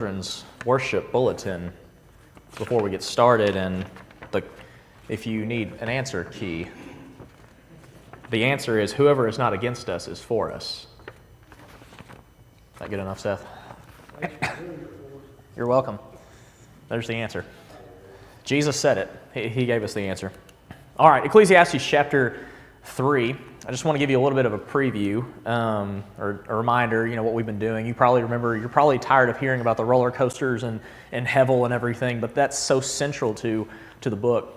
Children's worship bulletin before we get started, and if you need an answer key, the answer is whoever is not against us is for us. Is that good enough, Seth? You're welcome. There's the answer. Jesus said it. He gave us the answer. All right, Ecclesiastes chapter 3. I just want to give you a little bit of a preview or a reminder, what we've been doing. You probably remember, you're probably tired of hearing about the roller coasters and Hevel and everything, but that's so central to the book.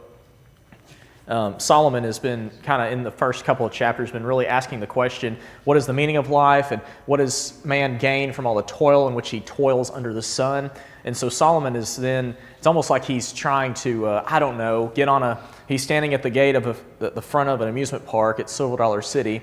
Solomon has been kind of in the first couple of chapters been really asking the question, what is the meaning of life and what does man gain from all the toil in which he toils under the sun? And so Solomon is then, it's almost like he's trying to, he's standing at the gate of the front of an amusement park at Silver Dollar City.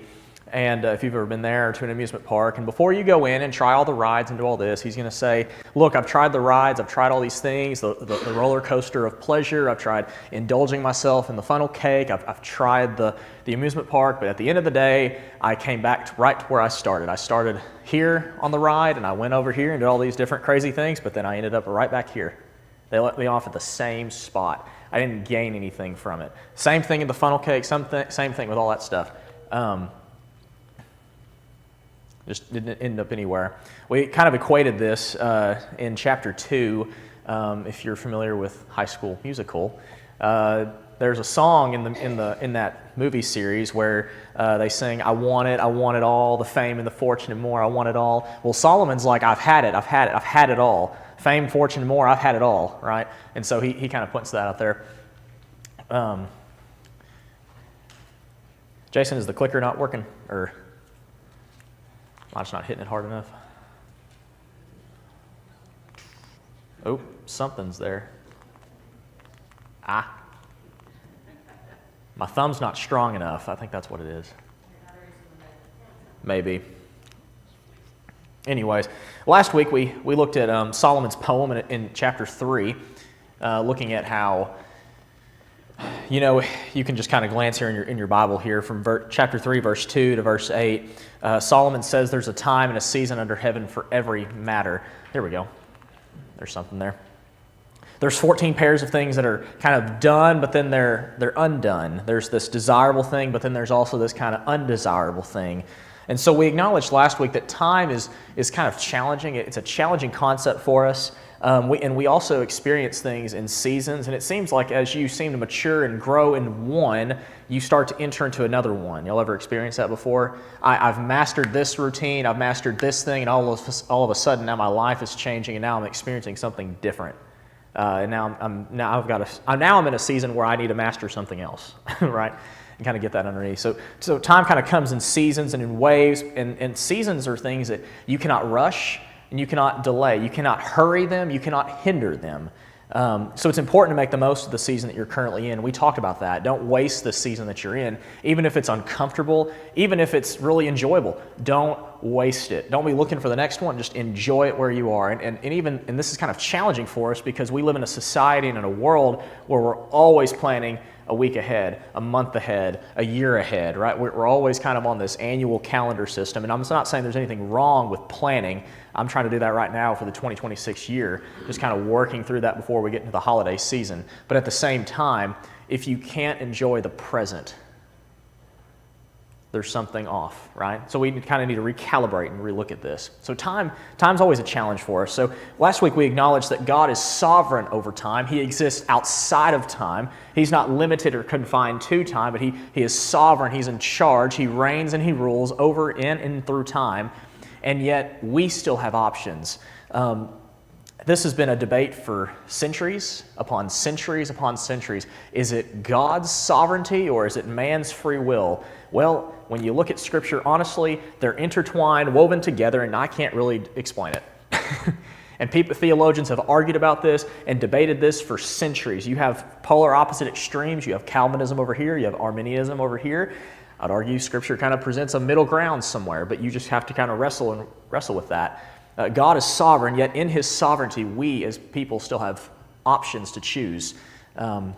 And if you've ever been there to an amusement park, and before you go in and try all the rides and do all this, he's going to say, look, I've tried the rides, I've tried all these things, the roller coaster of pleasure, I've tried indulging myself in the funnel cake, I've tried the amusement park, but at the end of the day, I came back right to where I started. I started here on the ride, and I went over here and did all these different crazy things, but then I ended up right back here. They let me off at the same spot. I didn't gain anything from it. Same thing in the funnel cake, same thing with all that stuff. Just didn't end up anywhere. We kind of equated this in chapter 2. If you're familiar with High School Musical, there's a song in that movie series where they sing, "I want it all, the fame and the fortune and more. I want it all." Well, Solomon's like, I've had it all. Fame, fortune, and more. I've had it all, right? And so he kind of puts that out there. Jason, is the clicker not working, or? I'm just not hitting it hard enough. Oh, something's there. My thumb's not strong enough. I think that's what it is. Maybe. Anyways, last week we looked at Solomon's poem in chapter 3, looking at how, you can just kind of glance here in your Bible here from chapter 3, verse 2 to verse 8. Solomon says there's a time and a season under heaven for every matter. There we go. There's something there. There's 14 pairs of things that are kind of done, but then they're undone. There's this desirable thing, but then there's also this kind of undesirable thing. And so we acknowledged last week that time is kind of challenging. It's a challenging concept for us. We also experience things in seasons, and it seems like as you seem to mature and grow in one, you start to enter into another one. Y'all ever experienced that before? I've mastered this routine, I've mastered this thing, and all of a sudden now my life is changing, and now I'm experiencing something different. And now I'm in a season where I need to master something else, right? And kind of get that underneath. So time kind of comes in seasons and in waves, and seasons are things that you cannot rush and you cannot delay. You cannot hurry them. You cannot hinder them. So it's important to make the most of the season that you're currently in. We talked about that. Don't waste the season that you're in, even if it's uncomfortable, even if it's really enjoyable. Don't waste it. Don't be looking for the next one. Just enjoy it where you are. And this is kind of challenging for us because we live in a society and in a world where we're always planning a week ahead, a month ahead, a year ahead, right? We're always kind of on this annual calendar system. And I'm not saying there's anything wrong with planning. I'm trying to do that right now for the 2026 year, just kind of working through that before we get into the holiday season. But at the same time, if you can't enjoy the present, there's something off, right? So we kind of need to recalibrate and relook at this. So time's always a challenge for us. So last week we acknowledged that God is sovereign over time. He exists outside of time. He's not limited or confined to time, but he is sovereign. He's in charge. He reigns and he rules over, in, and through time. And yet we still have options. This has been a debate for centuries upon centuries upon centuries. Is it God's sovereignty or is it man's free will? Well, when you look at Scripture, honestly, they're intertwined, woven together, and I can't really explain it. And theologians have argued about this and debated this for centuries. You have polar opposite extremes. You have Calvinism over here. You have Arminianism over here. I'd argue Scripture kind of presents a middle ground somewhere, but you just have to kind of wrestle with that. God is sovereign, yet in His sovereignty, we as people still have options to choose. I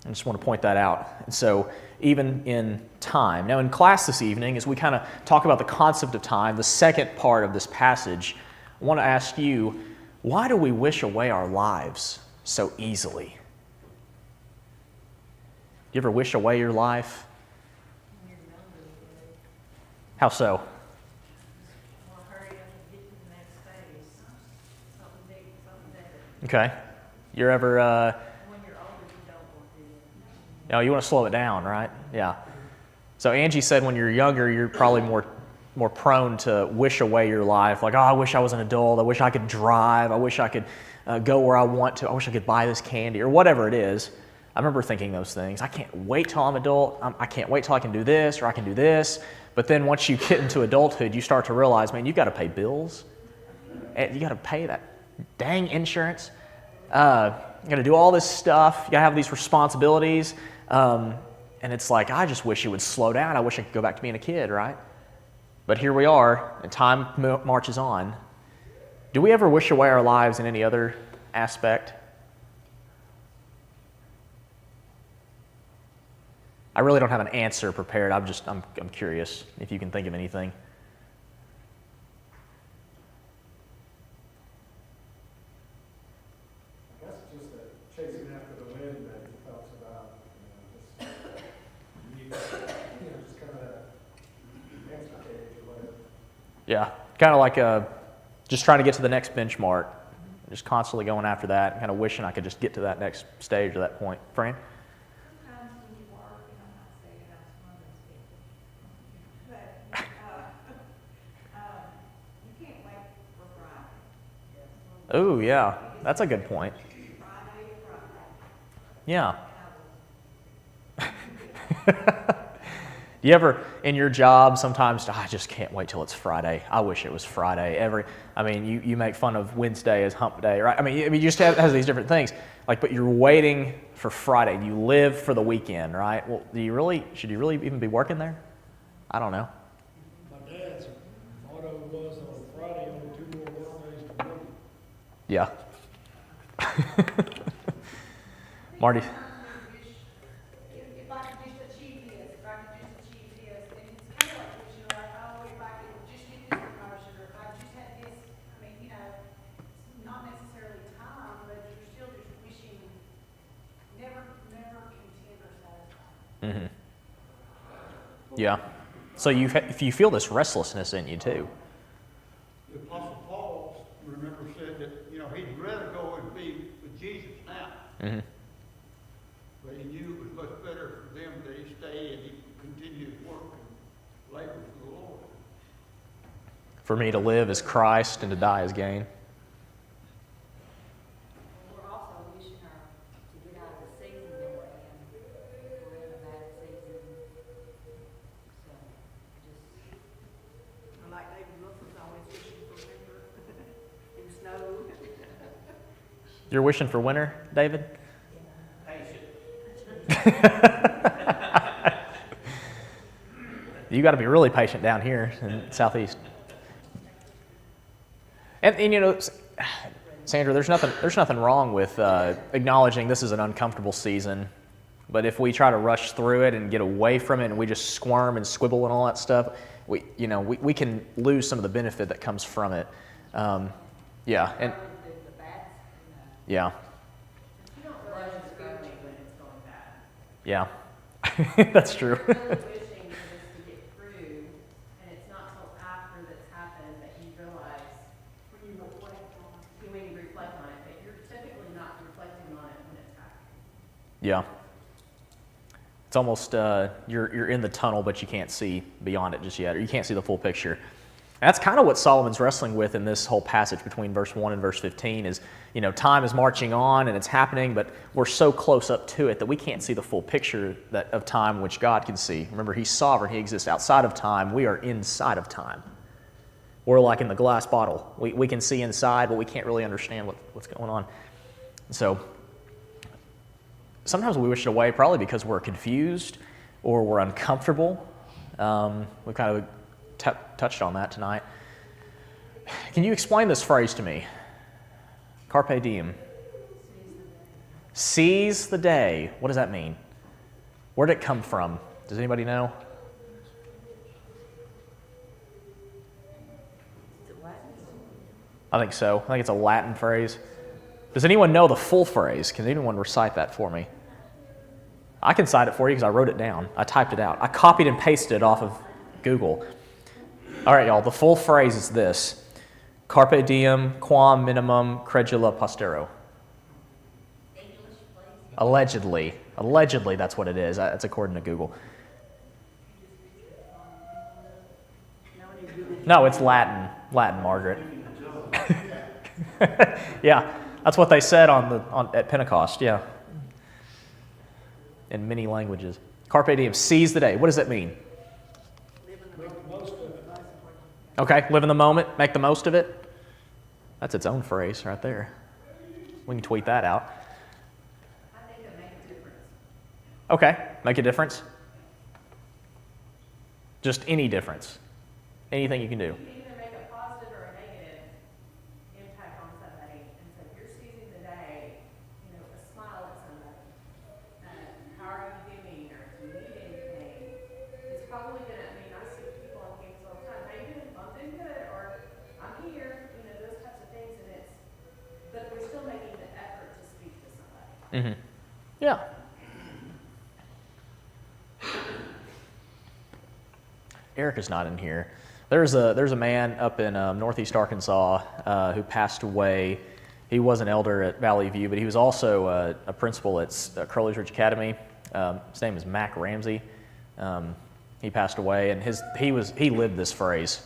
just want to point that out. And so even in time. Now in class this evening, as we kind of talk about the concept of time, the second part of this passage, I want to ask you, Why do we wish away our lives so easily? You ever wish away your life? How so? Well, hurry up and get to the next phase. Something big, something better. Okay. You're ever, When you're older, you don't want to do it. you know, you want to slow it down, right? Yeah. So Angie said when you're younger, you're probably more prone to wish away your life. Like, oh, I wish I was an adult. I wish I could drive. I wish I could go where I want to. I wish I could buy this candy or whatever it is. I remember thinking those things. I can't wait till I'm adult. I can't wait till I can do this or I can do this. But then once you get into adulthood, you start to realize, man, you got to pay bills. And you got to pay that dang insurance. You got to do all this stuff. You got to have these responsibilities. And it's like, I just wish it would slow down. I wish I could go back to being a kid, right? But here we are, and time marches on. Do we ever wish away our lives in any other aspect? I really don't have an answer prepared. I'm curious if you can think of anything. I guess it's just that chasing after the wind that he talks about, just kind of that answer page or whatever. Yeah, kind of like just trying to get to the next benchmark, just constantly going after that, kind of wishing I could just get to that next stage or that point. Fran? Sometimes when you work, and I'm not saying I'm one of those people, but you can't wait for Friday. Oh, yeah, that's a good point. Friday to Friday. Yeah. And I will. Do you ever, in your job, sometimes, I just can't wait till it's Friday. I wish it was Friday. You make fun of Wednesday as hump day, right? You just have these different things. But you're waiting for Friday. You live for the weekend, right? Well, should you really even be working there? I don't know. My dad's motto was on Friday, only 2 more work days to work. Yeah. Marty? If I could just achieve this, if I could just achieve this, and it's kind of like wishing, like, oh, if I could just get this promotion, or if I just had this, it's not necessarily time, but you're still just wishing, never content or satisfied. Mm-hmm. Yeah. So you feel this restlessness in you too. The Apostle Paul, remember, said that, he'd rather go and be with Jesus now. Mm-hmm. But he knew it was much better for them that he stay and he continue his work and labor for the Lord. For me to live as Christ and to die as gain. We're also wishing to get out of the season that we're in. We're in a bad season. So, like David Wilson's always wishing for winter and snow. You're wishing for winter, David? You got to be really patient down here in Southeast. And Sandra, there's nothing wrong with acknowledging this is an uncomfortable season. But if we try to rush through it and get away from it, and we just squirm and squibble and all that stuff, we can lose some of the benefit that comes from it. Yeah, and yeah. You don't realize it's going when it's going bad. Yeah, that's true. You're really wishing for this to get through, and it's not till after that's happened that you realize when you reflect on it, but you're typically not reflecting on it when it's happening. Yeah. It's almost you're in the tunnel, but you can't see beyond it just yet, or you can't see the full picture. And that's kind of what Solomon's wrestling with in this whole passage between verse 1 and verse 15 is, time is marching on and it's happening, but we're so close up to it that we can't see the full picture of time which God can see. Remember, He's sovereign. He exists outside of time. We are inside of time. We're like in the glass bottle. We can see inside, but we can't really understand what's going on. So sometimes we wish it away probably because we're confused or we're uncomfortable. We kind of touched on that tonight. Can you explain this phrase to me? Carpe diem. Seize the day. What does that mean? Where did it come from? Does anybody know? I think so. I think it's a Latin phrase. Does anyone know the full phrase? Can anyone recite that for me? I can cite it for you because I wrote it down. I typed it out. I copied and pasted it off of Google. All right, y'all. The full phrase is this: Carpe diem, quam minimum credula postero. Allegedly. Allegedly, that's what it is. That's according to Google. No, it's Latin. Latin, Margaret. Yeah, that's what they said at Pentecost, yeah. In many languages. Carpe diem, seize the day. What does that mean? Make the most of it. Okay, live in the moment, make the most of it. That's its own phrase right there. We can tweet that out. I think it makes a difference. Okay, make a difference. Just any difference. Anything you can do. You can either make a positive or a negative impact on somebody. And so if you're seizing the day, you know, a smile at somebody. How are you doing? Or if you need anything, it's probably gonna, I mean, I see people on campus all the time, how you doing? I'm doing good, or I'm here, you know, those types of things, and but we're still making the effort to speak to somebody. Mm-hmm. Yeah. Erica's not in here. There's a man up in northeast Arkansas who passed away. He was an elder at Valley View, but he was also a principal at Crowley's Ridge Academy. His name is Mac Ramsey. He passed away, and he lived this phrase.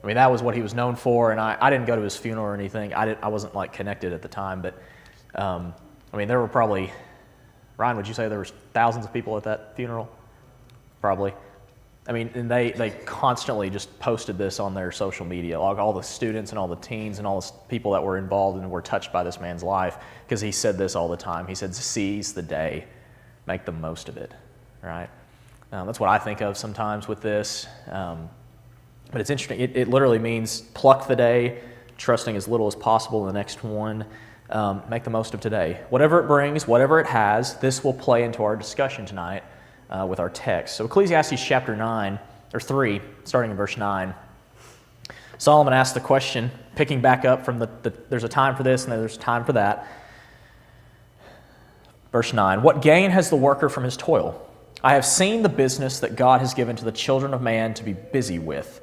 I mean, that was what he was known for, and I didn't go to his funeral or anything. I wasn't like connected at the time, but I mean, there were probably, Ryan, would you say there was thousands of people at that funeral? Probably. I mean, and they constantly just posted this on their social media, like all the students and all the teens and all the people that were involved and were touched by this man's life, because he said this all the time. He said, seize the day, make the most of it, right? That's what I think of sometimes with this. But it's interesting. It literally means pluck the day, trusting as little as possible in the next one. Make the most of today. Whatever it brings, whatever it has, this will play into our discussion tonight. With our text. So Ecclesiastes chapter 9, or 3, starting in verse 9. Solomon asked the question, picking back up from there's a time for this and there's a time for that. Verse 9, what gain has the worker from his toil? I have seen the business that God has given to the children of man to be busy with.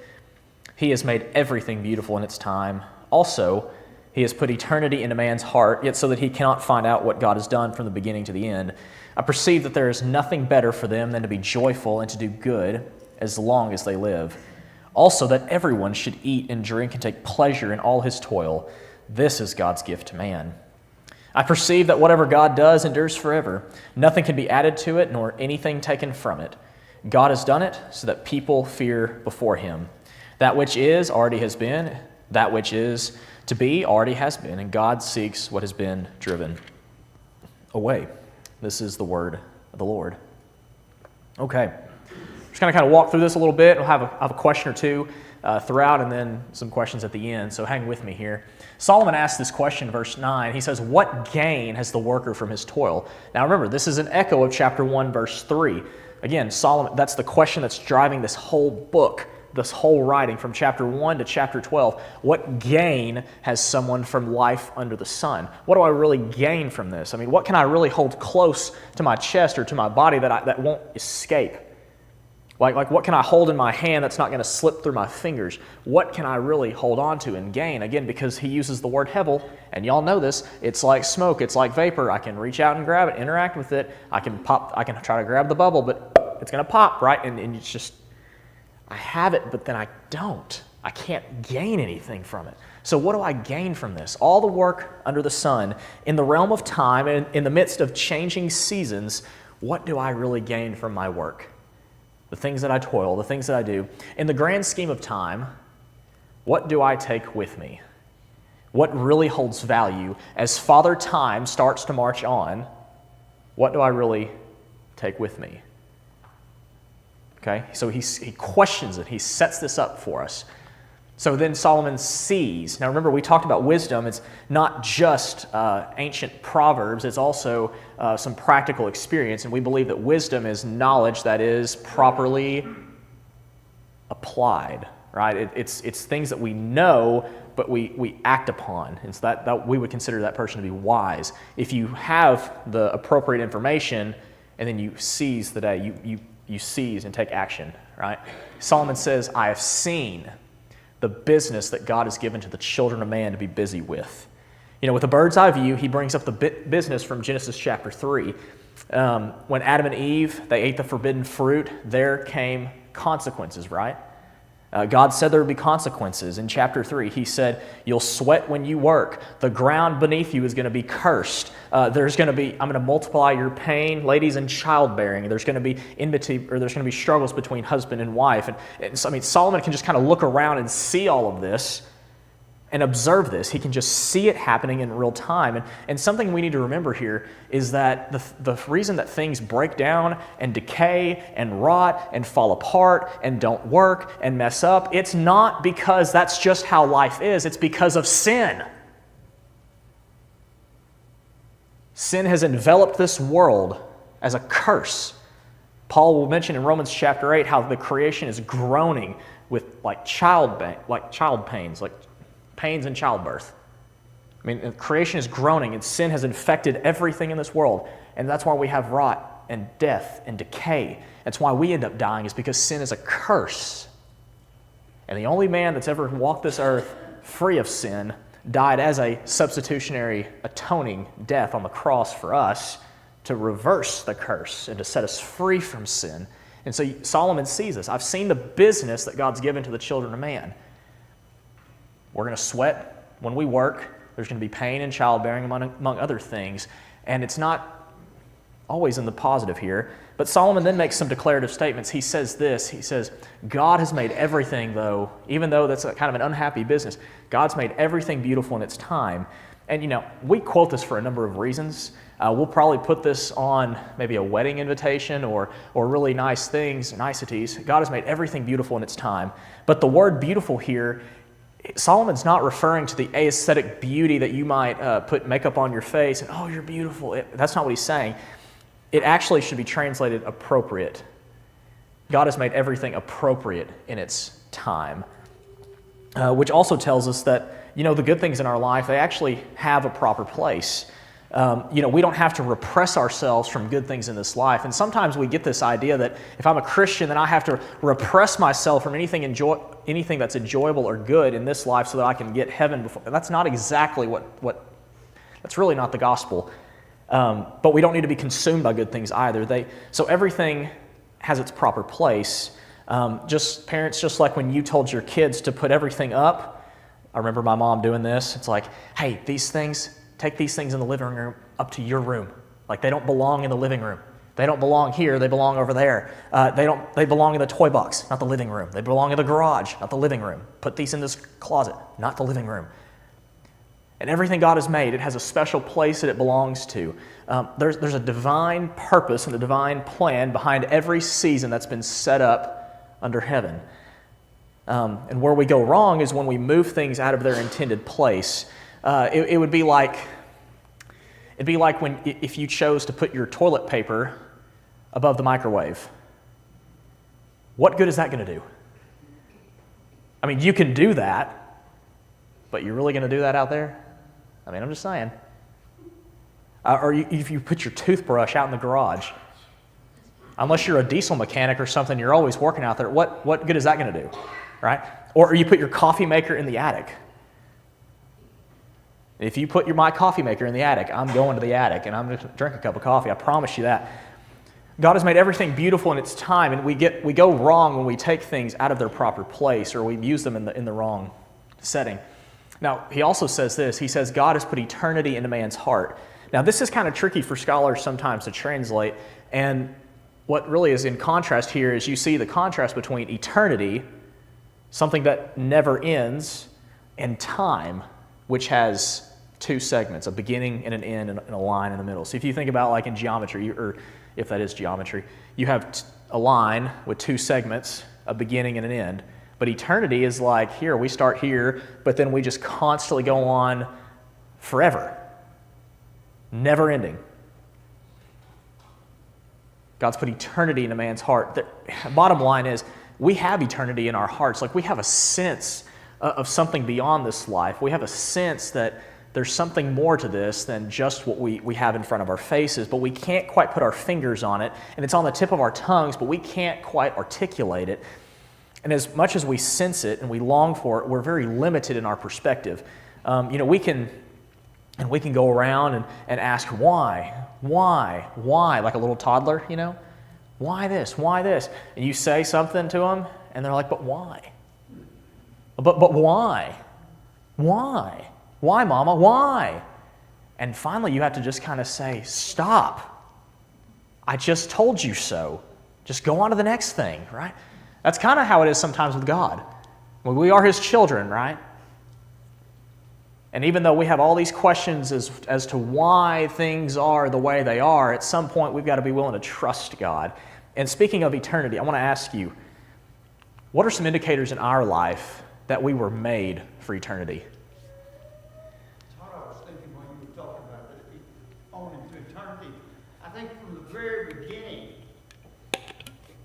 He has made everything beautiful in its time. Also, he has put eternity into man's heart, yet so that he cannot find out what God has done from the beginning to the end. I perceive that there is nothing better for them than to be joyful and to do good as long as they live. Also, that everyone should eat and drink and take pleasure in all his toil. This is God's gift to man. I perceive that whatever God does endures forever. Nothing can be added to it, nor anything taken from it. God has done it so that people fear before him. That which is already has been. That which is to be already has been. And God seeks what has been driven away. This is the word of the Lord. Okay. Just going to kind of walk through this a little bit. I'll have a question or two throughout and then some questions at the end, so hang with me here. Solomon asks this question in verse 9. He says, what gain has the worker from his toil? Now remember, this is an echo of chapter 1, verse 3. Again, Solomon, that's the question that's driving this whole book, this whole writing from chapter 1 to chapter 12. What gain has someone from life under the sun? What do I really gain from this? I mean, what can I really hold close to my chest or to my body that won't escape? Like what can I hold in my hand that's not going to slip through my fingers? What can I really hold on to and gain? Again, because he uses the word hevel, and y'all know this, it's like smoke, it's like vapor. I can reach out and grab it, interact with it. I can try to grab the bubble, but it's going to pop, right? And it's just, I have it, but then I don't. I can't gain anything from it. So what do I gain from this? All the work under the sun, in the realm of time, and in the midst of changing seasons, what do I really gain from my work? The things that I toil, the things that I do. In the grand scheme of time, what do I take with me? What really holds value? As Father Time starts to march on, what do I really take with me? Okay, so he questions it. He sets this up for us. So then Solomon sees. Now remember, we talked about wisdom. It's not just ancient proverbs. It's also some practical experience. And we believe that wisdom is knowledge that is properly applied. right? It's things that we know, but we act upon. And so that we would consider that person to be wise. If you have the appropriate information and then you seize the day, you seize and take action, right? Solomon says, I have seen the business that God has given to the children of man to be busy with. With a bird's eye view, he brings up the business from Genesis chapter 3. When Adam and Eve, they ate the forbidden fruit, there came consequences, right? God said there would be consequences. In chapter 3, he said, you'll sweat when you work. The ground beneath you is going to be cursed. I'm going to multiply your pain, ladies, in childbearing. There's going to be enmity, or there's going to be struggles between husband and wife. And so, Solomon can just kind of look around and see all of this and observe this. He can just see it happening in real time. And something we need to remember here is that the reason that things break down and decay and rot and fall apart and don't work and mess up, it's not because that's just how life is. It's because of sin. Sin has enveloped this world as a curse. Paul will mention in Romans chapter 8 how the creation is groaning with child pains, like pains in childbirth. Creation is groaning, and sin has infected everything in this world. And that's why we have rot and death and decay. That's why we end up dying, is because sin is a curse. And the only man that's ever walked this earth free of sin died as a substitutionary atoning death on the cross for us to reverse the curse and to set us free from sin. And so Solomon sees this. I've seen the business that God's given to the children of man. We're going to sweat when we work. There's going to be pain in childbearing, among other things. And it's not always in the positive here. But Solomon then makes some declarative statements. He says this. He says, God has made everything, though, even though that's kind of an unhappy business, God's made everything beautiful in its time. And, we quote this for a number of reasons. We'll probably put this on maybe a wedding invitation or really nice things, niceties. God has made everything beautiful in its time. But the word beautiful here, Solomon's not referring to the aesthetic beauty that you might put makeup on your face and, oh, you're beautiful. That's not what he's saying. It actually should be translated appropriate. God has made everything appropriate in its time, which also tells us that, the good things in our life, they actually have a proper place. We don't have to repress ourselves from good things in this life. And sometimes we get this idea that if I'm a Christian, then I have to repress myself from anything that's enjoyable or good in this life so that I can get heaven before. And that's not exactly that's really not the gospel. But we don't need to be consumed by good things either. So everything has its proper place. Parents, just like when you told your kids to put everything up. I remember my mom doing this. It's like, hey, take these things in the living room up to your room. Like, they don't belong in the living room. They don't belong here. They belong over there. They belong in the toy box, not the living room. They belong in the garage, not the living room. Put these in this closet, not the living room. And everything God has made, it has a special place that it belongs to. There's a divine purpose and a divine plan behind every season that's been set up under heaven. And where we go wrong is when we move things out of their intended place. It would be like if you chose to put your toilet paper above the microwave. What good is that going to do? You can do that, but you're really going to do that out there? I'm just saying. If you put your toothbrush out in the garage, unless you're a diesel mechanic or something, you're always working out there, what good is that going to do, right? Or you put your coffee maker in the attic. If you put my coffee maker in the attic, I'm going to the attic and I'm going to drink a cup of coffee. I promise you that. God has made everything beautiful in its time, and we go wrong when we take things out of their proper place or we use them in the wrong setting. Now, he also says this. He says, God has put eternity into man's heart. Now, this is kind of tricky for scholars sometimes to translate, and what really is in contrast here is you see the contrast between eternity, something that never ends, and time, which has two segments, a beginning and an end and a line in the middle. So if you think about like in geometry, or if that is geometry, you have a line with two segments, a beginning and an end. But eternity is like, here, we start here, but then we just constantly go on forever. Never ending. God's put eternity into man's heart. The bottom line is, we have eternity in our hearts. Like, we have a sense of something beyond this life. We have a sense that there's something more to this than just what we have in front of our faces, but we can't quite put our fingers on it, and it's on the tip of our tongues, but we can't quite articulate it. And as much as we sense it and we long for it, we're very limited in our perspective. We can go around and ask why, like a little toddler, why this, and you say something to them, and they're like, but why? But why? Why? Why, Mama? Why? And finally, you have to just kind of say, stop. I just told you so. Just go on to the next thing, right? That's kind of how it is sometimes with God. When we are His children, right? And even though we have all these questions as to why things are the way they are, at some point we've got to be willing to trust God. And speaking of eternity, I want to ask you, what are some indicators in our life that we were made for eternity? Todd, I was thinking when you were talking about on into eternity, I think from the very beginning,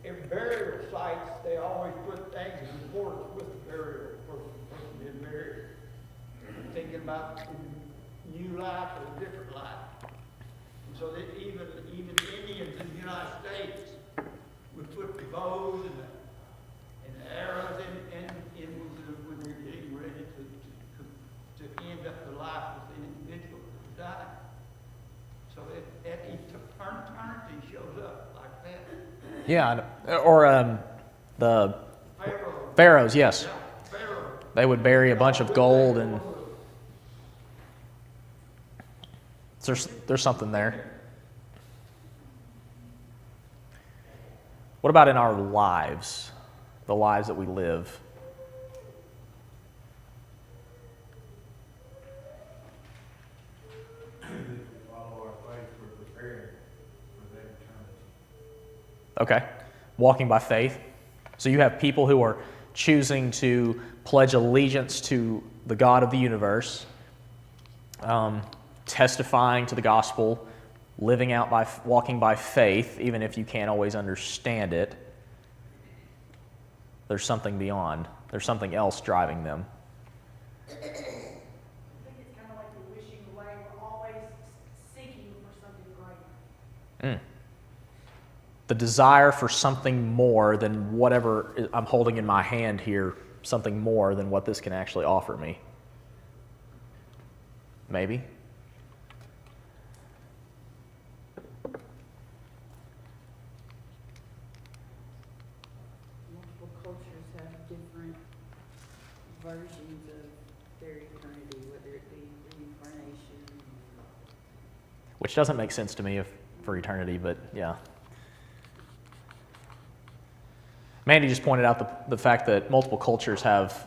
in burial sites, they always put things in accordance with the burial where the person been buried. Thinking about new life or a different life. And so that even Indians in the United States would put the bows and the arrows in when they're getting ready to end up the life of the individual who died. So that eternity shows up like that. Yeah, or the pharaohs, yes. Yeah, Pharaoh. They would bury a bunch of gold, and there's something there. What about in our lives, the lives that we live? Follow our faith, we're preparing for that eternity. Okay, walking by faith. So you have people who are choosing to pledge allegiance to the God of the universe, testifying to the gospel, walking by faith, even if you can't always understand it. There's something beyond. There's something else driving them. I think it's kind of like the wishing away. We're always seeking for something greater. The desire for something more than whatever I'm holding in my hand here, something more than what this can actually offer me. Maybe. Multiple cultures have different versions of their eternity, whether it be reincarnation. Which doesn't make sense to me for eternity, but yeah. Mandy just pointed out the fact that multiple cultures have,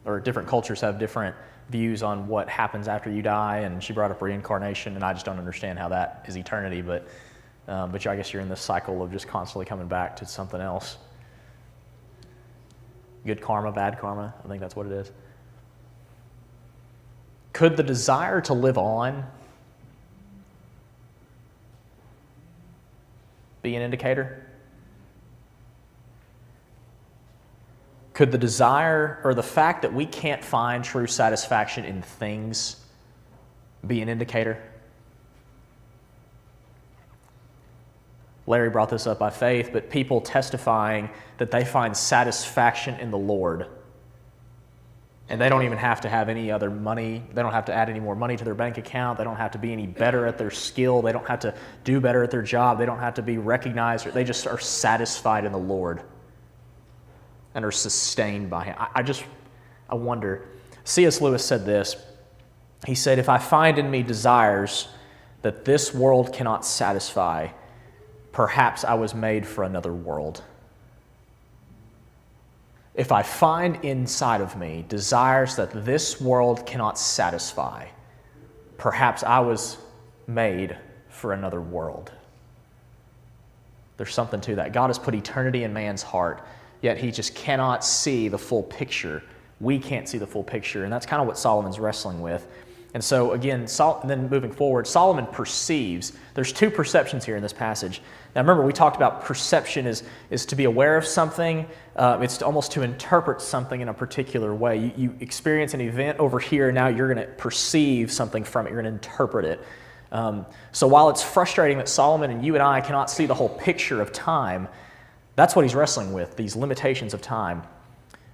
or different cultures have different views on what happens after you die, and she brought up reincarnation, and I just don't understand how that is eternity, but I guess you're in this cycle of just constantly coming back to something else. Good karma, bad karma, I think that's what it is. Could the desire to live on be an indicator? Could the desire or the fact that we can't find true satisfaction in things be an indicator? Larry brought this up by faith, but people testifying that they find satisfaction in the Lord. And they don't even have to have any other money. They don't have to add any more money to their bank account. They don't have to be any better at their skill. They don't have to do better at their job. They don't have to be recognized. They just are satisfied in the Lord and are sustained by Him. I wonder. C.S. Lewis said this. He said, if I find in me desires that this world cannot satisfy, perhaps I was made for another world. If I find inside of me desires that this world cannot satisfy, perhaps I was made for another world. There's something to that. God has put eternity in man's heart, yet he just cannot see the full picture. We can't see the full picture, and that's kind of what Solomon's wrestling with. And so again, then moving forward, Solomon perceives. There's two perceptions here in this passage. Now remember, we talked about perception is to be aware of something. It's almost to interpret something in a particular way. You experience an event over here, and now you're going to perceive something from it. You're going to interpret it. So while it's frustrating that Solomon and you and I cannot see the whole picture of time, that's what he's wrestling with, these limitations of time.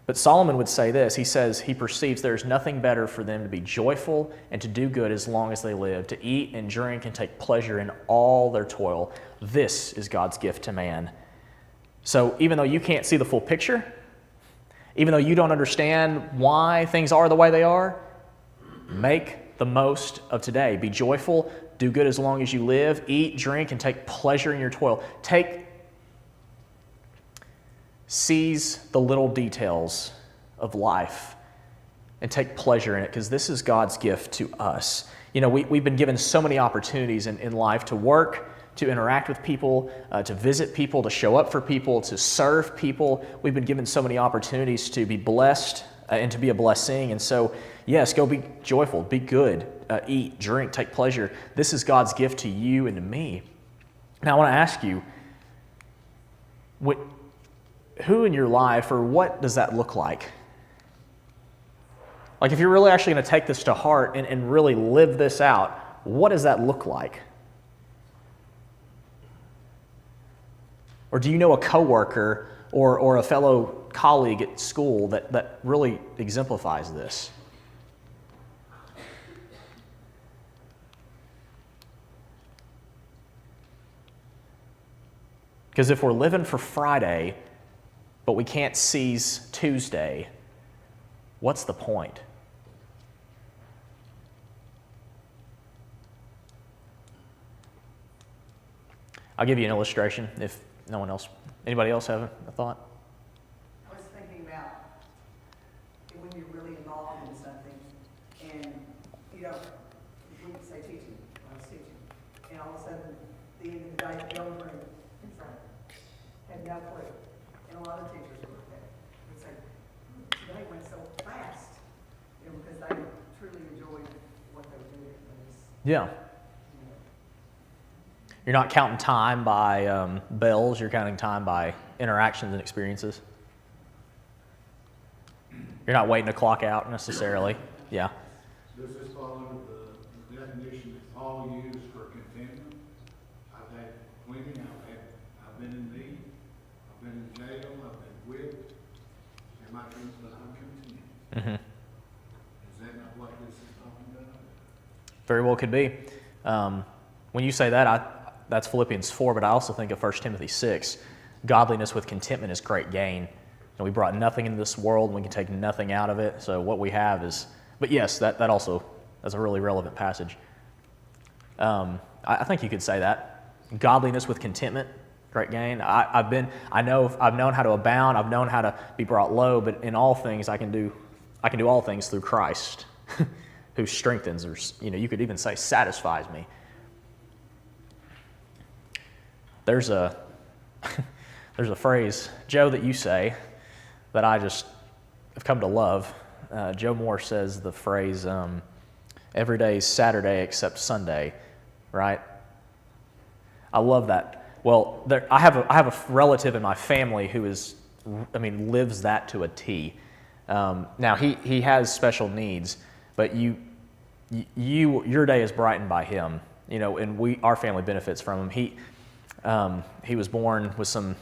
But Solomon would say this. He says he perceives there's nothing better for them to be joyful and to do good as long as they live, to eat and drink and take pleasure in all their toil. This is God's gift to man. So even though you can't see the full picture, even though you don't understand why things are the way they are, make the most of today. Be joyful, do good as long as you live, eat, drink, and take pleasure in your toil. Seize the little details of life and take pleasure in it, because this is God's gift to us. You know, we've been given so many opportunities in life to work, to interact with people, to visit people, to show up for people, to serve people. We've been given so many opportunities to be blessed and to be a blessing. And so, yes, go be joyful, be good, eat, drink, take pleasure. This is God's gift to you and to me. Now, I want to ask you, who in your life, or what does that look like? Like, if you're really actually going to take this to heart and really live this out, what does that look like? Or do you know a coworker or a fellow colleague at school that really exemplifies this? Because if we're living for Friday, but we can't seize Tuesday, what's the point? I'll give you an illustration if no one else, anybody else have a thought? I was thinking about when you're really involved in something and you don't, we could say teaching, I was teaching, and all of a sudden, at the end of the day, the old room in front had no clue. And a lot of teachers would look at it and say, today went so fast, you know, because they truly enjoyed what they were doing. Yeah. You're not counting time by bells, you're counting time by interactions and experiences. You're not waiting to clock out necessarily. Yeah. Does this fall under the definition that Paul used for contentment? I've had plenty, I've been in need, I've been in jail, I've been whipped, and my truth, but I'm content. Mm-hmm. Is that not what this is talking about? Very well could be. When you say that, that's Philippians 4, but I also think of 1 Timothy 6. Godliness with contentment is great gain. And we brought nothing into this world, and we can take nothing out of it. So what we have is, but yes, that also is a really relevant passage. I think you could say that. Godliness with contentment, great gain. I've known how to abound. I've known how to be brought low. But in all things, I can do all things through Christ, who strengthens, or you could even say satisfies me. There's a phrase, Joe, that you say that I just have come to love. Joe Moore says the phrase, every day is Saturday except Sunday, right? I love that. Well, I have a relative in my family who lives that to a T. Now, he has special needs, but your day is brightened by him, and our family benefits from him. He was born with some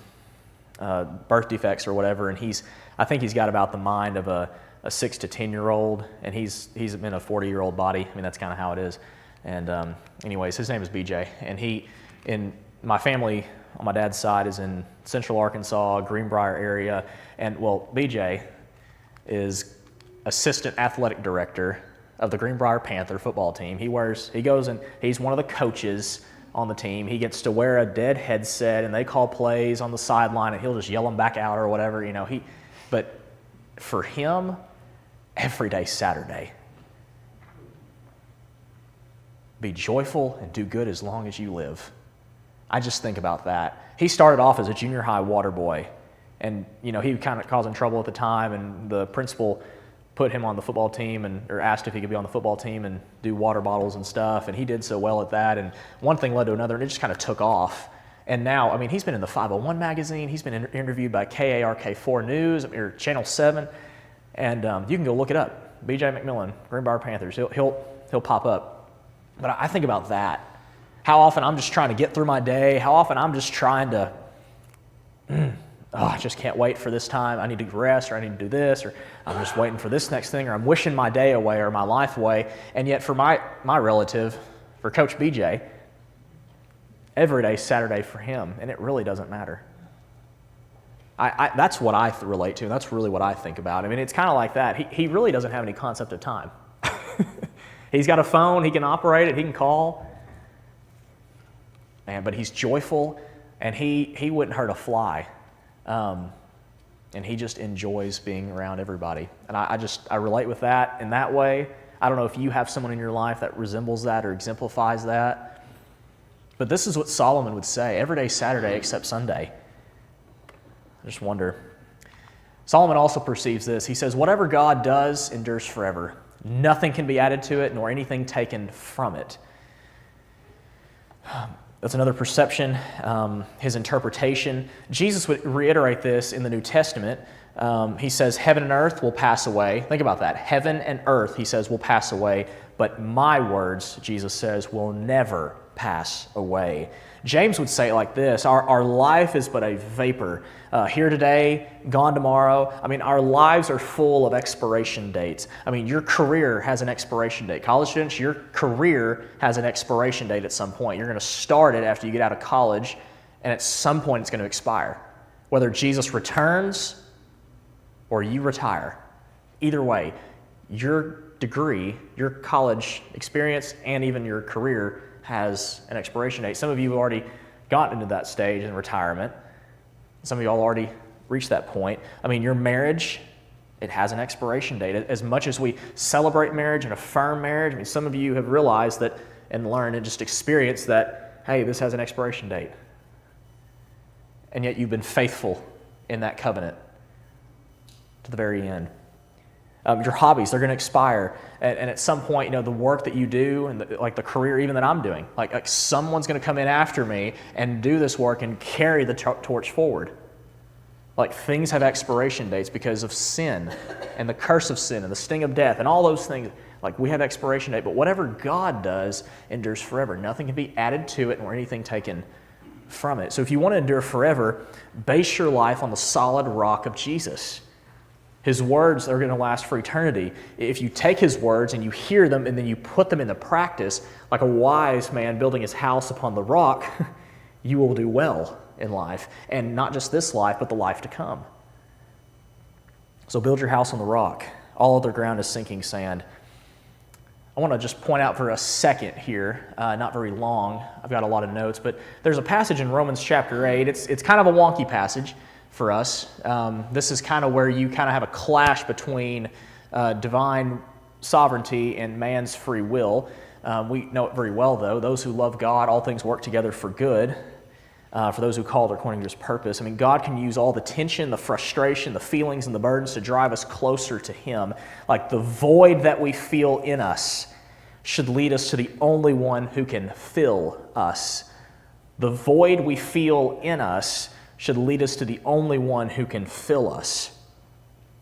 birth defects or whatever, and I think he's got about the mind of a 6 to 10-year-old, and he's in a 40-year-old body. I mean, that's kind of how it is. And anyways, his name is BJ, and in my family on my dad's side is in Central Arkansas, Greenbrier area, and BJ is assistant athletic director of the Greenbrier Panther football team. He goes and he's one of the coaches on the team. He gets to wear a dead headset, and they call plays on the sideline, and he'll just yell them back out or whatever, But for him, every day Saturday. Be joyful and do good as long as you live. I just think about that. He started off as a junior high water boy, and he was kind of causing trouble at the time, and the principal put him on the football team or asked if he could be on the football team and do water bottles and stuff, and he did so well at that, and one thing led to another, and it just kind of took off. And now, I mean, he's been in the 501 magazine, he's been interviewed by KARK4 News, or Channel 7, and you can go look it up. BJ McMillen, Greenbrier Panthers, he'll pop up. But I think about that. How often I'm just trying to get through my day, how often I'm just trying to, I just can't wait for this time. I need to rest, or I need to do this, or I'm just waiting for this next thing, or I'm wishing my day away or my life away. And yet for my relative, for Coach BJ, every day's Saturday for him, and it really doesn't matter. That's what I relate to, and that's really what I think about. I mean, it's kind of like that. He really doesn't have any concept of time. He's got a phone, he can operate it, he can call. Man, but he's joyful, and he wouldn't hurt a fly. And he just enjoys being around everybody. And I relate with that in that way. I don't know if you have someone in your life that resembles that or exemplifies that. But this is what Solomon would say, every day Saturday except Sunday. I just wonder. Solomon also perceives this. He says, whatever God does endures forever. Nothing can be added to it, nor anything taken from it. That's another perception, his interpretation. Jesus would reiterate this in the New Testament. He says, heaven and earth will pass away. Think about that. Heaven and earth, he says, will pass away. But my words, Jesus says, will never pass away. James would say it like this, our life is but a vapor. Here today, gone tomorrow. I mean, our lives are full of expiration dates. I mean, your career has an expiration date. College students, your career has an expiration date at some point. You're going to start it after you get out of college, and at some point it's going to expire. Whether Jesus returns or you retire, either way, your degree, your college experience, and even your career has an expiration date. Some of you have already gotten into that stage in retirement. Some of you all already reached that point. I mean, your marriage, it has an expiration date. As much as we celebrate marriage and affirm marriage, I mean, some of you have realized that and learned and just experienced that, hey, this has an expiration date. And yet you've been faithful in that covenant to the very end. Your hobbies, they're going to expire. And at some point, the work that you do and the career even that I'm doing, like someone's going to come in after me and do this work and carry the torch forward. Like things have expiration dates because of sin and the curse of sin and the sting of death and all those things. Like we have expiration date, but whatever God does endures forever. Nothing can be added to it nor anything taken from it. So if you want to endure forever, base your life on the solid rock of Jesus. His words are going to last for eternity. If you take his words and you hear them and then you put them into practice, like a wise man building his house upon the rock, you will do well in life. And not just this life, but the life to come. So build your house on the rock. All other ground is sinking sand. I want to just point out for a second here, not very long. I've got a lot of notes, but there's a passage in Romans chapter 8. It's kind of a wonky passage for us. This is kind of where you kind of have a clash between divine sovereignty and man's free will. We know it very well, though. Those who love God, all things work together for good. For those who called according to his purpose. I mean, God can use all the tension, the frustration, the feelings, and the burdens to drive us closer to him. Like the void that we feel in us should lead us to the only one who can fill us. The void we feel in us should lead us to the only one who can fill us.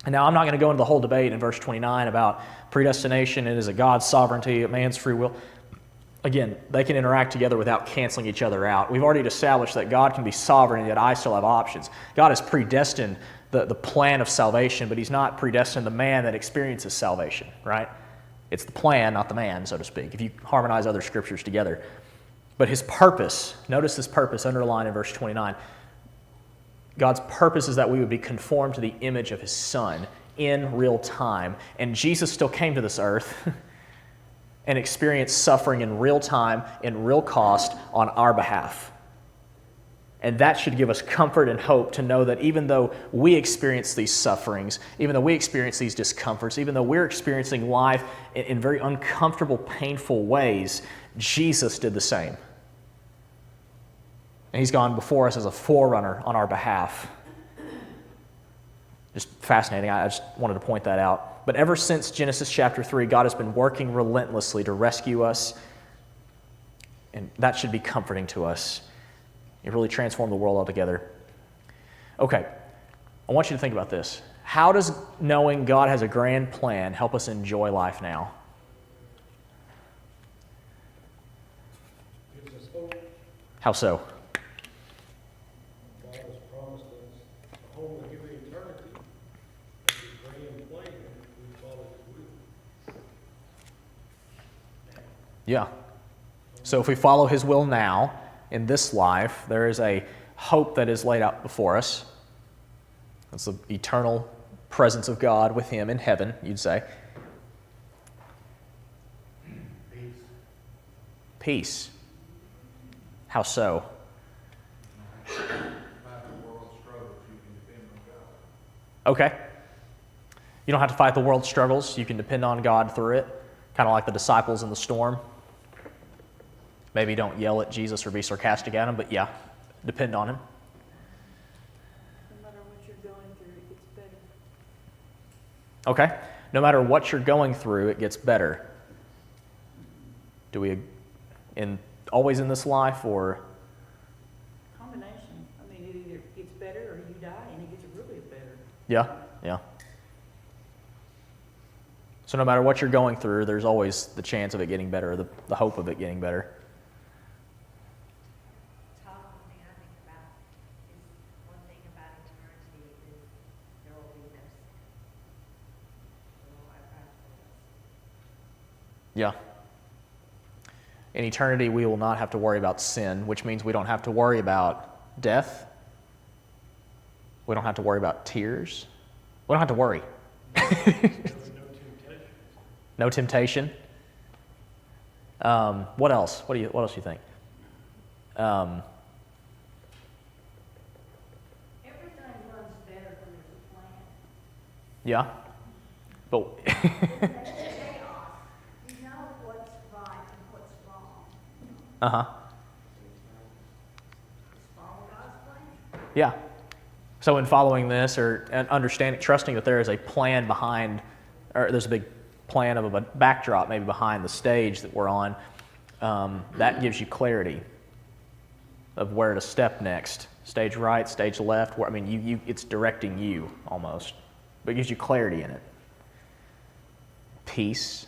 And now I'm not going to go into the whole debate in verse 29 about predestination and is it God's sovereignty, a man's free will. Again, they can interact together without canceling each other out. We've already established that God can be sovereign and yet I still have options. God has predestined the plan of salvation, but he's not predestined the man that experiences salvation, right? It's the plan, not the man, so to speak, if you harmonize other scriptures together. But his purpose, notice this purpose underlined in verse 29. God's purpose is that we would be conformed to the image of his Son in real time. And Jesus still came to this earth and experienced suffering in real time, in real cost, on our behalf. And that should give us comfort and hope to know that even though we experience these sufferings, even though we experience these discomforts, even though we're experiencing life in very uncomfortable, painful ways, Jesus did the same. And he's gone before us as a forerunner on our behalf. Just fascinating. I just wanted to point that out. But ever since Genesis chapter 3, God has been working relentlessly to rescue us, and that should be comforting to us. It really transformed the world altogether. Okay, I want you to think about this. How does knowing God has a grand plan help us enjoy life now? Gives us hope. How so? God has promised us a home to give eternity. And His grand plan if we follow His will. Yeah. So if we follow His will now, in this life, there is a hope that is laid out before us. It's the eternal presence of God with Him in heaven, you'd say. Peace. Peace. How so? About the world struggles, you can depend on God. Okay. You don't have to fight the world's struggles. You can depend on God through it. Kind of like the disciples in the storm. Maybe don't yell at Jesus or be sarcastic at Him, but yeah, depend on Him. No matter what you're going through, it gets better. Okay? No matter what you're going through, it gets better. Do we always in this life, or? Combination. I mean, it either gets better or you die and it gets really better. Yeah, yeah. So no matter what you're going through, there's always the chance of it getting better, or the hope of it getting better. Todd, one thing I think about is one thing about eternity is there will be no sin. So Yeah. In eternity, we will not have to worry about sin, which means we don't have to worry about death. We don't have to worry about tears. We don't have to worry. There will be no temptation. No temptation. What else? What else do you think? Everything runs better when there's a plan. Yeah. But Chaos, you know what's right and what's wrong. uh-huh. Follow God's plan. Yeah. So in following this, or understanding, trusting that there is a plan behind, or there's a big plan of a backdrop maybe behind the stage that we're on, that gives you clarity of where to step next. Stage right, stage left. Where, I mean, it's directing you almost, but it gives you clarity in it. Peace.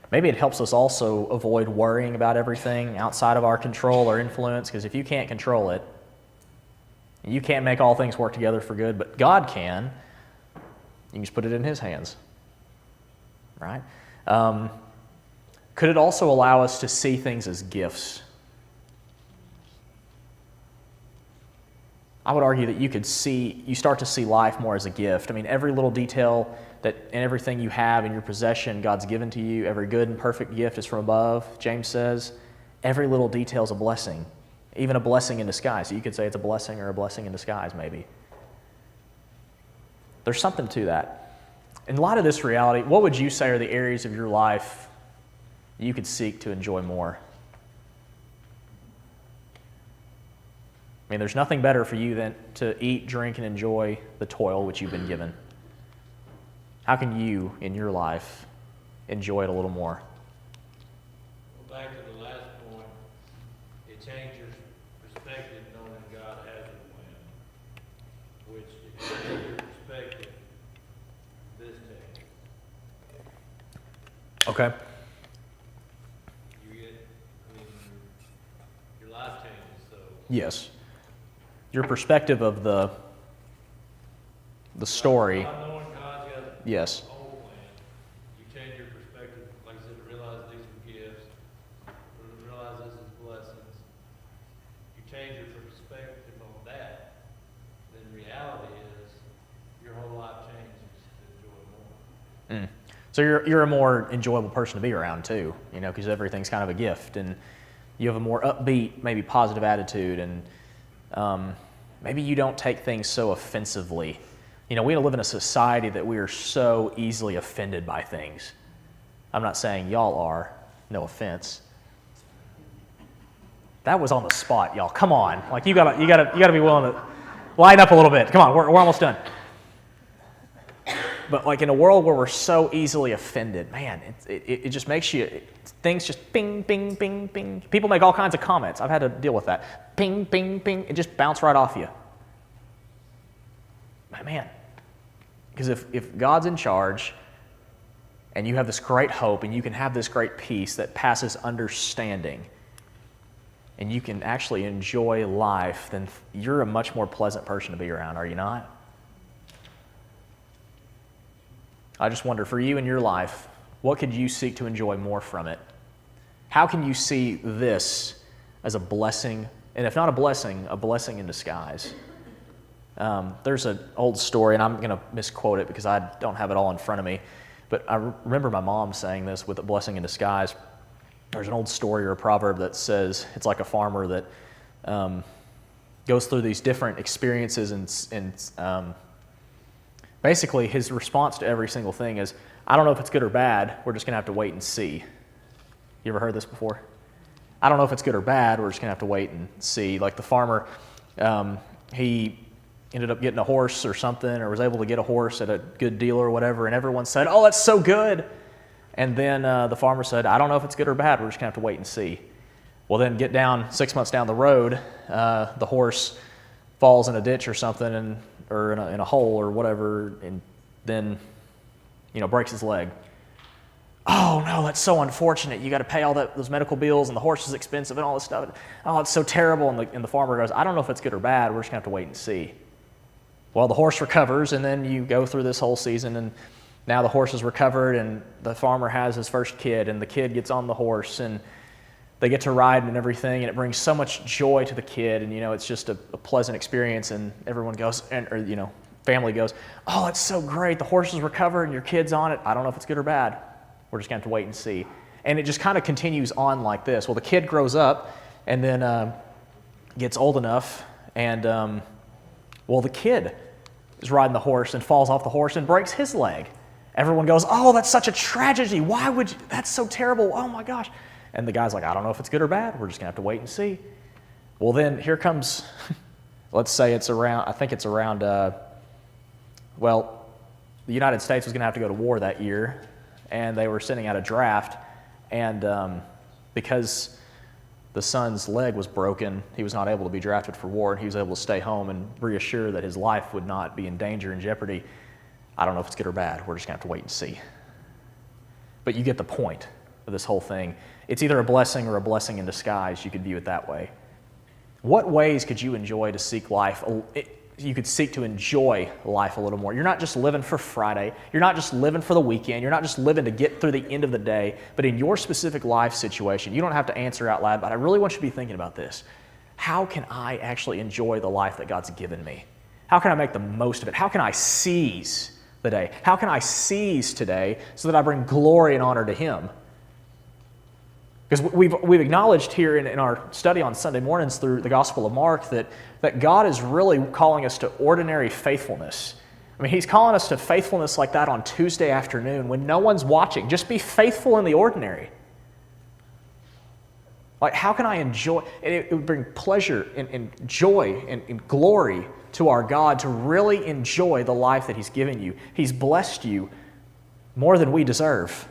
Maybe it helps us also avoid worrying about everything outside of our control or influence, because if you can't control it, you can't make all things work together for good, but God can. You can just put it in His hands, right? Could it also allow us to see things as gifts? I would argue that you start to see life more as a gift. I mean, every little detail and everything you have in your possession, God's given to you. Every good and perfect gift is from above, James says. Every little detail is a blessing, even a blessing in disguise. So you could say it's a blessing or a blessing in disguise, maybe. There's something to that. In light of this reality, what would you say are the areas of your life you could seek to enjoy more? I mean, there's nothing better for you than to eat, drink, and enjoy the toil which you've been given. How can you, in your life, enjoy it a little more? Well, back to the last point, it changes your perspective knowing God has a plan, which if you change your perspective, this changes. Okay. You get, your life changes, so. Yes. Your perspective of the story. Not knowing God's got Yes. a whole plan, you change your perspective, like I said, realize these are gifts, realize this is blessings. You change your perspective on that, then reality is your whole life changes to enjoy more. So you're a more enjoyable person to be around too, because everything's kind of a gift, and you have a more upbeat, maybe positive attitude, and maybe you don't take things so offensively. We live in a society that we are so easily offended by things. I'm not saying y'all are, no offense. That was on the spot, y'all. Come on. Like, you gotta be willing to line up a little bit. Come on, we're almost done. But like in a world where we're so easily offended, man, it just makes you, things just ping, ping, ping, ping. People make all kinds of comments. I've had to deal with that. Ping, ping, ping. It just bounce right off you. Man, because if God's in charge and you have this great hope and you can have this great peace that passes understanding and you can actually enjoy life, then you're a much more pleasant person to be around, are you not? I just wonder, for you in your life, what could you seek to enjoy more from it? How can you see this as a blessing, and if not a blessing in disguise? There's an old story, and I'm going to misquote it because I don't have it all in front of me, but I remember my mom saying this with a blessing in disguise. There's an old story or a proverb that says it's like a farmer that goes through these different experiences and basically, his response to every single thing is, I don't know if it's good or bad, we're just going to have to wait and see. You ever heard this before? I don't know if it's good or bad, we're just going to have to wait and see. Like the farmer, he ended up getting a horse or something, or was able to get a horse at a good deal or whatever, and everyone said, oh, that's so good. And then the farmer said, I don't know if it's good or bad, we're just going to have to wait and see. Well, then get down 6 months down the road, the horse falls in a ditch or something, or in a hole or whatever, and then, breaks his leg. Oh no, that's so unfortunate. You got to pay all those medical bills, and the horse is expensive and all this stuff. Oh, it's so terrible. And the farmer goes, I don't know if it's good or bad. We're just going to have to wait and see. Well, the horse recovers, and then you go through this whole season, and now the horse is recovered, and the farmer has his first kid, and the kid gets on the horse, and they get to ride and everything, and it brings so much joy to the kid, and it's just a pleasant experience, and everyone goes, family goes, oh, that's so great, the horse is recovered and your kid's on it. I don't know if it's good or bad. We're just going to have to wait and see. And it just kind of continues on like this. Well, the kid grows up and then gets old enough, and the kid is riding the horse and falls off the horse and breaks his leg. Everyone goes, oh, that's such a tragedy. Why would you? That's so terrible. Oh my gosh. And the guy's like, I don't know if it's good or bad. We're just going to have to wait and see. Well, then here comes, let's say it's around, the United States was going to have to go to war that year, and they were sending out a draft, and because the son's leg was broken, he was not able to be drafted for war, and he was able to stay home and reassure that his life would not be in danger and jeopardy. I don't know if it's good or bad. We're just going to have to wait and see. But you get the point of this whole thing. It's either a blessing or a blessing in disguise. You could view it that way. What ways could you enjoy to seek life? You could seek to enjoy life a little more. You're not just living for Friday. You're not just living for the weekend. You're not just living to get through the end of the day. But in your specific life situation, you don't have to answer out loud, but I really want you to be thinking about this. How can I actually enjoy the life that God's given me? How can I make the most of it? How can I seize the day? How can I seize today so that I bring glory and honor to Him? Because we've acknowledged here in our study on Sunday mornings through the Gospel of Mark that God is really calling us to ordinary faithfulness. I mean, He's calling us to faithfulness like that on Tuesday afternoon when no one's watching. Just be faithful in the ordinary. Like, how can I enjoy? It would bring pleasure and joy and glory to our God to really enjoy the life that He's given you. He's blessed you more than we deserve.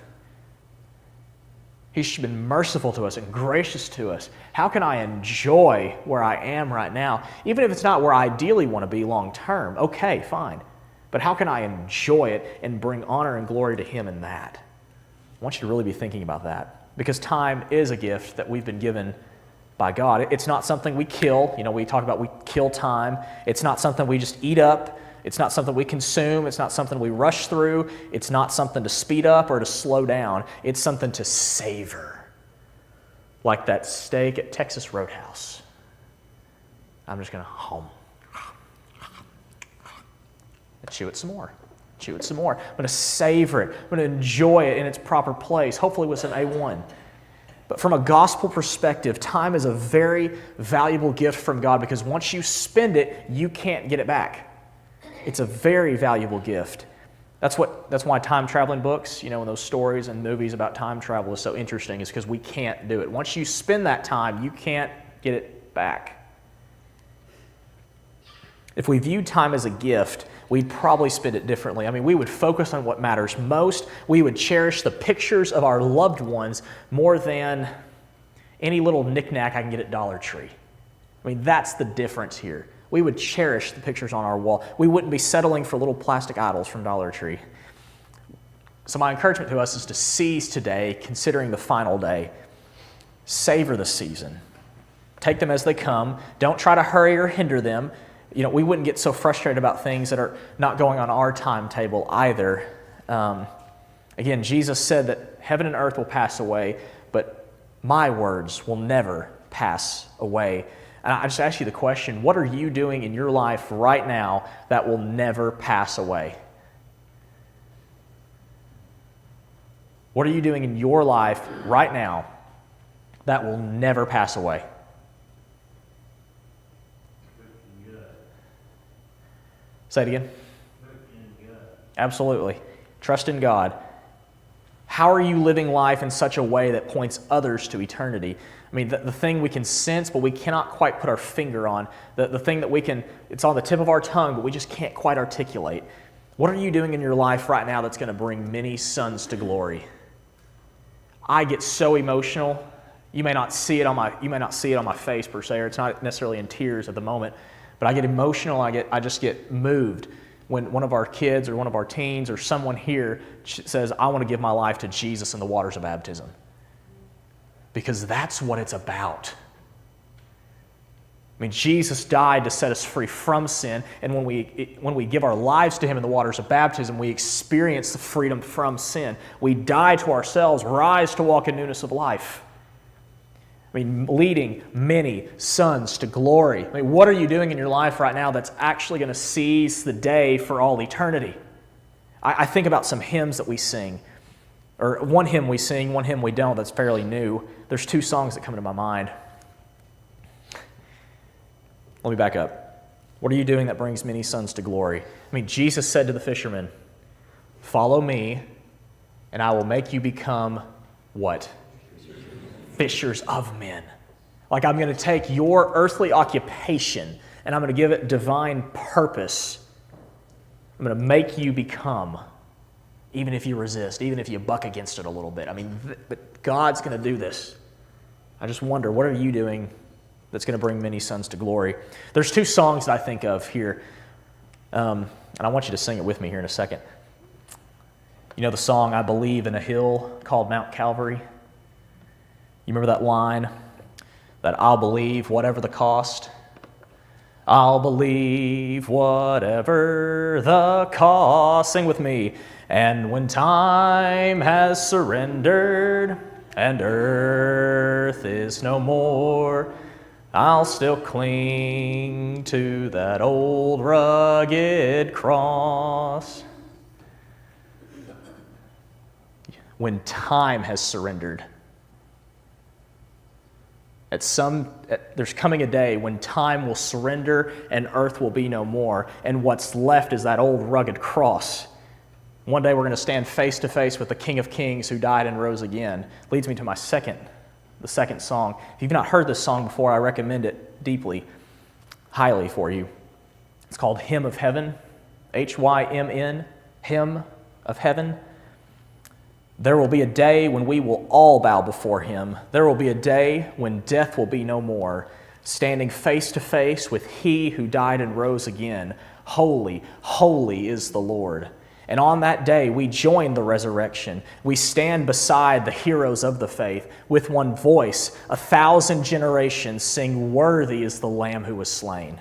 He's been merciful to us and gracious to us. How can I enjoy where I am right now? Even if it's not where I ideally want to be long term, okay, fine. But how can I enjoy it and bring honor and glory to Him in that? I want you to really be thinking about that, because time is a gift that we've been given by God. It's not something we kill. We talk about we kill time. It's not something we just eat up. It's not something we consume. It's not something we rush through. It's not something to speed up or to slow down. It's something to savor, like that steak at Texas Roadhouse. I'm just going to chew it some more. Chew it some more. I'm going to savor it. I'm going to enjoy it in its proper place, hopefully with some A1. But from a gospel perspective, time is a very valuable gift from God, because once you spend it, you can't get it back. It's a very valuable gift. That's why time traveling books, and those stories and movies about time travel is so interesting, is because we can't do it. Once you spend that time, you can't get it back. If we viewed time as a gift, we'd probably spend it differently. I mean, we would focus on what matters most. We would cherish the pictures of our loved ones more than any little knickknack I can get at Dollar Tree. I mean, that's the difference here. We would cherish the pictures on our wall. We wouldn't be settling for little plastic idols from Dollar Tree. So my encouragement to us is to seize today, considering the final day. Savor the season. Take them as they come. Don't try to hurry or hinder them. You know, we wouldn't get so frustrated about things that are not going on our timetable either. Again, Jesus said that heaven and earth will pass away, but my words will never pass away. And I just ask you the question, what are you doing in your life right now that will never pass away? What are you doing in your life right now that will never pass away? Say it again. Absolutely. Trust in God. How are you living life in such a way that points others to eternity? I mean, the thing we can sense, but we cannot quite put our finger on. The thing that we can, it's on the tip of our tongue, but we just can't quite articulate. What are you doing in your life right now that's going to bring many sons to glory? I get so emotional. You may not see it on my face per se, or it's not necessarily in tears at the moment, but I get emotional. I just get moved when one of our kids or one of our teens or someone here says, I want to give my life to Jesus in the waters of baptism. Because that's what it's about. I mean, Jesus died to set us free from sin, and when we give our lives to Him in the waters of baptism, we experience the freedom from sin. We die to ourselves, rise to walk in newness of life. I mean, leading many sons to glory. I mean, what are you doing in your life right now that's actually going to seize the day for all eternity? I think about some hymns that we sing, or one hymn we sing, one hymn we don't, that's fairly new. There's two songs that come to my mind. Let me back up. What are you doing that brings many sons to glory? I mean, Jesus said to the fishermen, follow me, and I will make you become what? Fishers of men. Like, I'm going to take your earthly occupation and I'm going to give it divine purpose. I'm going to make you become, even if you resist, even if you buck against it a little bit. I mean, but God's going to do this. I just wonder, what are you doing that's going to bring many sons to glory? There's two songs that I think of here, and I want you to sing it with me here in a second. You know the song, I Believe in a Hill called Mount Calvary? You remember that line? That I'll believe whatever the cost. I'll believe whatever the cost. Sing with me. And when time has surrendered and earth is no more, I'll still cling to that old rugged cross. When time has surrendered. There's coming a day when time will surrender and earth will be no more, and what's left is that old rugged cross. One day we're going to stand face to face with the King of Kings who died and rose again. Leads me to the second song. If you've not heard this song before, I recommend it deeply, highly for you. It's called Hymn of Heaven, Hymn, Hymn of Heaven. There will be a day when we will all bow before Him. There will be a day when death will be no more, standing face to face with He who died and rose again. Holy, holy is the Lord. And on that day, we join the resurrection. We stand beside the heroes of the faith. With one voice, 1,000 generations sing, worthy is the Lamb who was slain.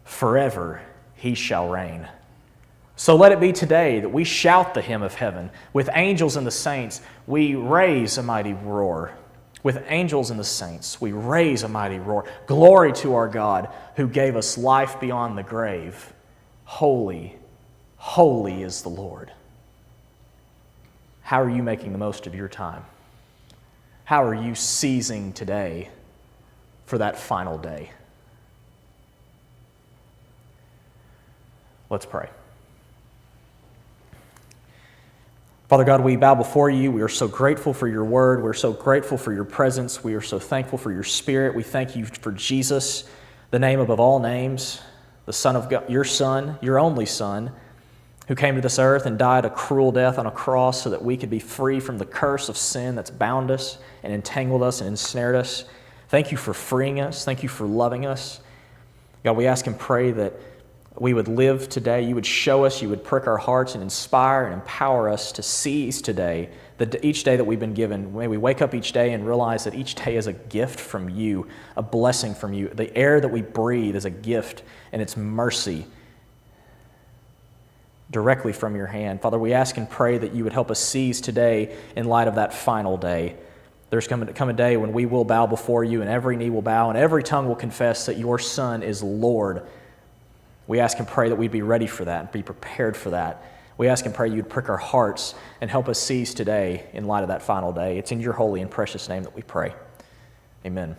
Forever He shall reign. So let it be today that we shout the hymn of heaven. With angels and the saints, we raise a mighty roar. With angels and the saints, we raise a mighty roar. Glory to our God who gave us life beyond the grave. Holy, holy is the Lord. How are you making the most of your time? How are you seizing today for that final day? Let's pray. Father God, we bow before you. We are so grateful for your word. We're so grateful for your presence. We are so thankful for your Spirit. We thank you for Jesus, the name above all names, the Son of God, your only Son, who came to this earth and died a cruel death on a cross so that we could be free from the curse of sin that's bound us and entangled us and ensnared us. Thank you for freeing us. Thank you for loving us. God, we ask and pray that we would live today. You would show us, you would prick our hearts and inspire and empower us to seize today, each day that we've been given. May we wake up each day and realize that each day is a gift from you, a blessing from you. The air that we breathe is a gift, and it's mercy directly from your hand. Father, we ask and pray that you would help us seize today in light of that final day. There's come a day when we will bow before you, and every knee will bow, and every tongue will confess that your Son is Lord. We ask and pray that we'd be ready for that and be prepared for that. We ask and pray you'd prick our hearts and help us seize today in light of that final day. It's in your holy and precious name that we pray. Amen.